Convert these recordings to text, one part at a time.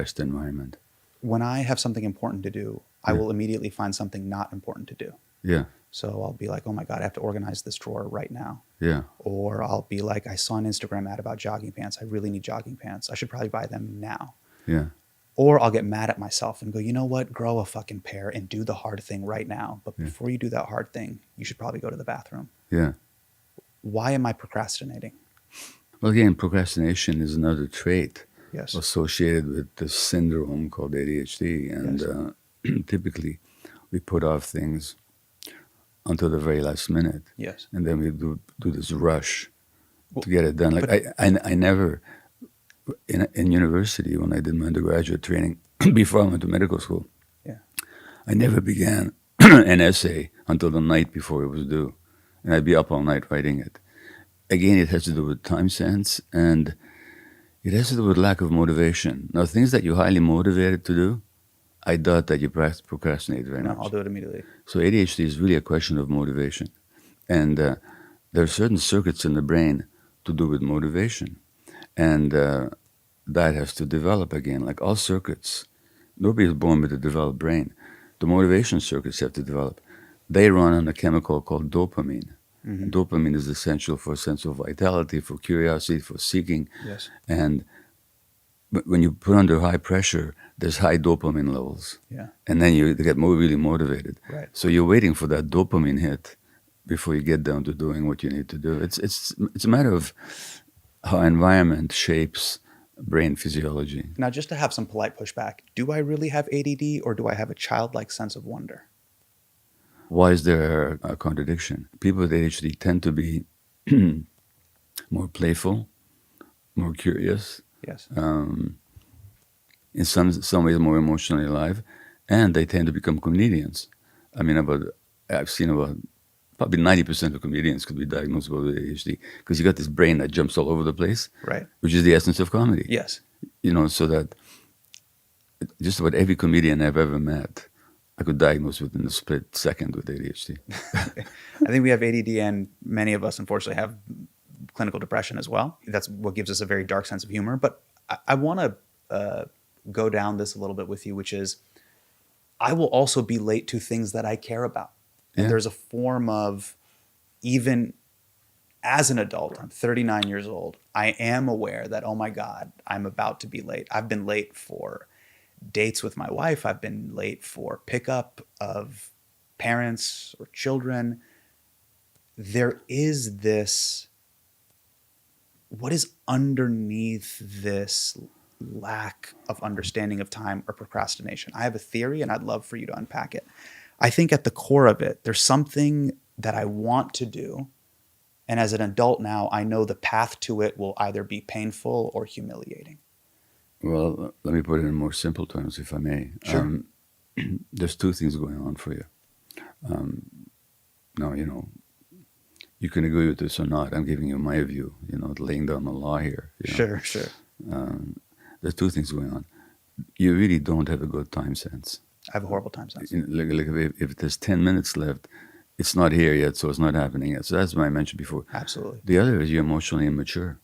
best environment. When I have something important to do, I will immediately find something not important to do. Yeah, So I'll be like, oh my God, I have to organize this drawer right now. yeah, Or I'll be like, I saw an Instagram ad about jogging pants. I really need jogging pants. I should probably buy them now. yeah, Or I'll get mad at myself and go, you know what? Grow a fucking pair and do the hard thing right now. But yeah, before you do that hard thing, you should probably go to the bathroom. yeah. Why am I procrastinating? Well, again, procrastination is another trait Yes. associated with this syndrome called ADHD. And Yes. typically, we put off things until the very last minute. Yes. And then we do this rush Well, to get it done. Like but I never, in university, when I did my undergraduate training, before I went to medical school, yeah. I never began an essay until the night before it was due. And I'd be up all night writing it. Again, it has to do with time sense, and it has to do with lack of motivation. Now, things that you're highly motivated to do, I doubt that you procrastinate very No, much. I'll do it immediately. So ADHD is really a question of motivation. And there are certain circuits in the brain to do with motivation. And that has to develop again, like all circuits. Nobody is born with a developed brain. The motivation circuits have to develop. They run on a chemical called dopamine. Mm-hmm. Dopamine is essential for a sense of vitality, for curiosity, for seeking. Yes. And when you put under high pressure, there's high dopamine levels. Yeah. And then you get really motivated. Right. So you're waiting for that dopamine hit before you get down to doing what you need to do. It's a matter of how environment shapes brain physiology. Now, just to have some polite pushback, do I really have ADD or do I have a childlike sense of wonder? Why is there a contradiction? People with ADHD tend to be more playful, more curious, Yes. in some ways more emotionally alive, and they tend to become comedians. I mean, I've seen about probably 90% of comedians could be diagnosed with ADHD because you got this brain that jumps all over the place, Right. which is the essence of comedy. Yes. You know, so that just about every comedian I've ever met, I could diagnose within a split second with ADHD. I think we have ADD, and many of us, unfortunately, have clinical depression as well. That's what gives us a very dark sense of humor. But I want to go down this a little bit with you, which is I will also be late to things that I care about. And Yeah. there's a form of, even as an adult, I'm 39 years old, I am aware that, oh my God, I'm about to be late. I've been late for dates with my wife. I've been late for pickup of parents or children. There is this, what is underneath this lack of understanding of time or procrastination? I have a theory and I'd love for you to unpack it. I think at the core of it, there's something that I want to do. And as an adult now, I know the path to it will either be painful or humiliating. Well, let me put it in more simple terms, if I may. Sure. There's two things going on for you. Now, you can agree with this or not. I'm giving you my view, laying down the law here. Sure. There's two things going on. You really don't have a good time sense. I have a horrible time sense. Like if there's 10 minutes left, it's not here yet, so it's not happening yet. So that's what I mentioned before. Absolutely. The other is you're emotionally immature,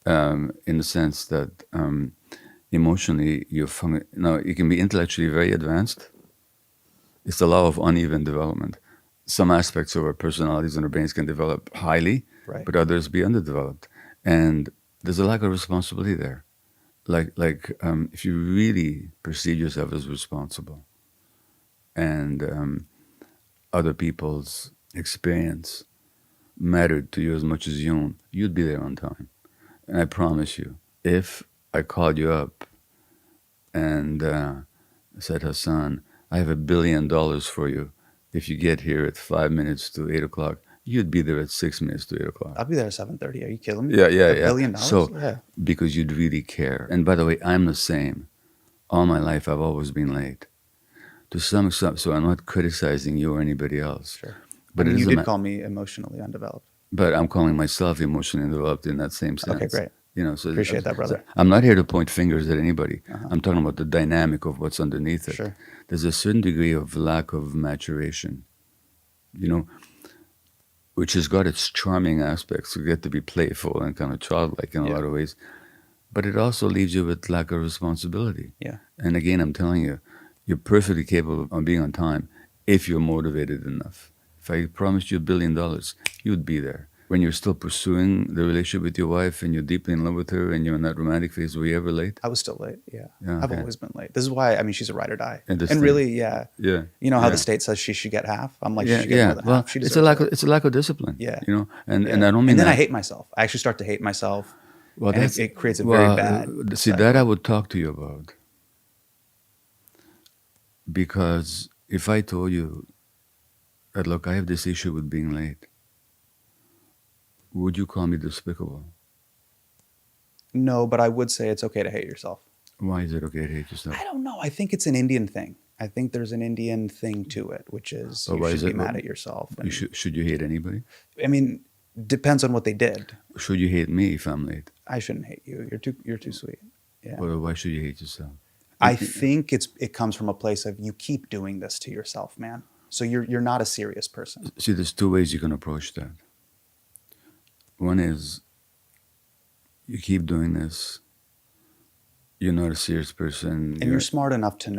in the sense that emotionally now you can be intellectually very advanced. It's the law of uneven development. Some aspects of our personalities and our brains can develop highly, Right. but others be underdeveloped. And there's a lack of responsibility there. Like if you really perceive yourself as responsible and other people's experience mattered to you as much as your own, you'd be there on time. And I promise you, if I called you up and said, Hassan, I have $1 billion for you. If you get here at 5 minutes to 8 o'clock, you'd be there at 6 minutes to 8 o'clock. I'll be there at 7:30. Are you kidding me? Yeah. $1 billion? So, Yeah. because you'd really care. And by the way, I'm the same. All my life, I've always been late. To some extent, so I'm not criticizing you or anybody else. Sure. But I mean, it you is did call me emotionally undeveloped. But I'm calling myself emotionally undeveloped in that same sense. Okay, great. So Appreciate that, brother. I'm not here to point fingers at anybody. I'm talking about the dynamic of what's underneath it. Sure. There's a certain degree of lack of maturation, which has got its charming aspects. You get to be playful and kind of childlike in a lot of ways. but it also leaves you with lack of responsibility. Yeah. And again, I'm telling you, you're perfectly capable of being on time if you're motivated enough. If I promised you $1 billion, you'd be there. When you're still pursuing the relationship with your wife and you're deeply in love with her and you're in that romantic phase, were you ever late? I was still late. Yeah. Yeah, I've okay. always been late. This is why, I mean, she's a ride or die. Interesting. And really, yeah. Yeah. You know how yeah. the state says she should get half? I'm like, yeah, she should get yeah. more than Well, half. She it's deserves it. it's a lack of discipline. Yeah. You know, and Yeah. I don't mean and then that. I hate myself. I actually start to hate myself. Well, and that's it creates a very bad See, cycle. that I would talk to you about, because if I told you that, look, I have this issue with being late, would you call me despicable? No, but I would say it's okay to hate yourself. Why is it okay to hate yourself? I don't know. I think it's an Indian thing. I think there's an Indian thing to it, which is But you why should is be it- mad at yourself. And, Should you hate anybody? I mean, depends on what they did. Should you hate me if I'm late? I shouldn't hate you. You're too sweet. Yeah. Or why should you hate yourself? I think it comes from a place of you keep doing this to yourself, man. So you're not a serious person. See, there's two ways you can approach that. One is you keep doing this, you're not a serious person. And you're smart enough to know